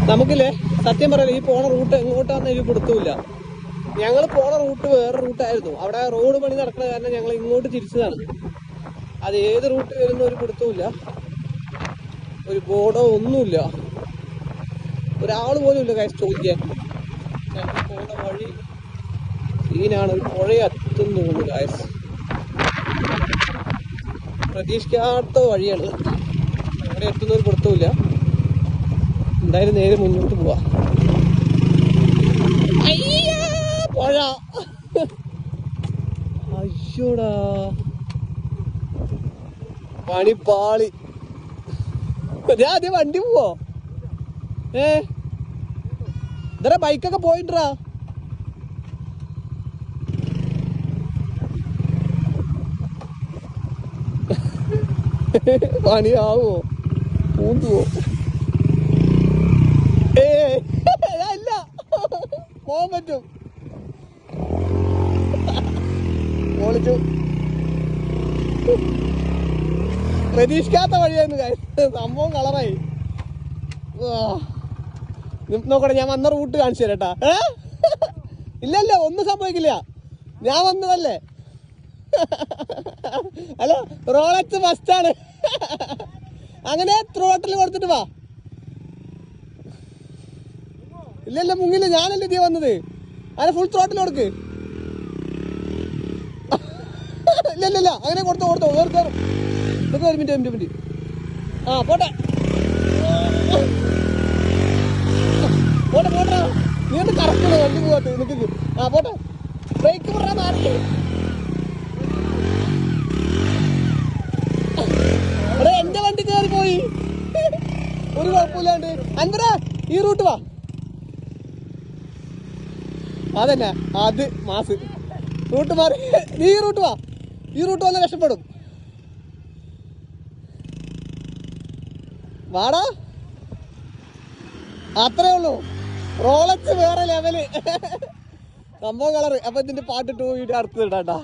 നമുക്കില്ലേ സത്യം പറയല്ലേ ഈ പോണ റൂട്ട് എങ്ങോട്ടാന്ന് എനിക്ക് കൊടുത്തില്ല. ഞങ്ങൾ പോണ റൂട്ട് വേറെ റൂട്ടായിരുന്നു. അവിടെ റോഡ് പണി നടക്കുന്ന കാരണം ഞങ്ങൾ ഇങ്ങോട്ട് തിരിച്ചതാണ്. അത് ഏത് റൂട്ട് വരുന്ന ഒരു പിടുത്തമില്ല, ഒരു ബോർഡോ ഒന്നുമില്ല, ഒരാൾ പോലും ഇല്ല കാര്യം ചോദിക്കാൻ. ഞങ്ങൾ പോണ വഴി സീനാണ്. ഒരു പുഴ എത്തുന്നു കായസ്, പ്രതീക്ഷിക്കാത്ത വഴിയാണ്. അവിടെ എത്തുന്ന ഒരു പിടുത്തമില്ല. എന്തായാലും നേരെ മുന്നോട്ട് പോവാ. പുഴ അയ്യോടാ, പണിപ്പാളി. ആദ്യം വണ്ടി പോവോ? ഇതര ബൈക്കൊക്കെ പോയിട്ടാ. പണിയാവോ? പൂന്തുവോ? ഇല്ല, പോവാൻ പറ്റും. പൊളിച്ചു. പ്രതീക്ഷിക്കാത്ത വഴിയായിരുന്നു സംഭവം. കളറായി. നോക്കട്ടെ, ഞാൻ വന്ന റൂട്ട് കാണിച്ചു തരട്ടാ. ഇല്ലല്ല, ഒന്നും സംഭവിക്കില്ല. ഞാൻ വന്നതല്ലേ. ഹലോ, റോളക്സ് ഫസ്റ്റാണ്. അങ്ങനെ ത്രോട്ടിൽ കൊടുത്തിട്ട് വാ. ഇല്ലല്ല, മുങ്ങില്ല. ഞാനല്ലേ ഇതേ വന്നത്. അങ്ങനെ ഫുൾ ത്രോട്ടിൽ കൊടുക്ക്. ഇല്ലല്ല, അങ്ങനെ കൊടുത്തോ. ഒരു മിനിറ്റ്. ആ പോട്ടെ. നീ ഒന്ന് കറക്റ്റ് വണ്ടി പോകത്ത് നിൽക്കുന്നു. ആ പോട്ടെ. ബ്രേക്ക് പറയാൻ മാറി. എടാ, എന്റെ വണ്ടി കയറി പോയി. ഒരു കുഴപ്പമില്ലാണ്ട്. അൻവര, ഈ റൂട്ട് വാ. അതന്നെ, അത് മാസ് റൂട്ട് മാറി. നീ ഈ റൂട്ട് വാ. ഈ റൂട്ട് വന്ന് രക്ഷപ്പെടും. വാടാ, അത്രേ ഉള്ളൂ. റോളക്സ് വേറെ ലെവല് സംഭവം കളറ്. അപ്പൊ ഇതിന്റെ പാട്ട് 2 വീഡിയോ അടുത്ത് ഇടാട്ടാ.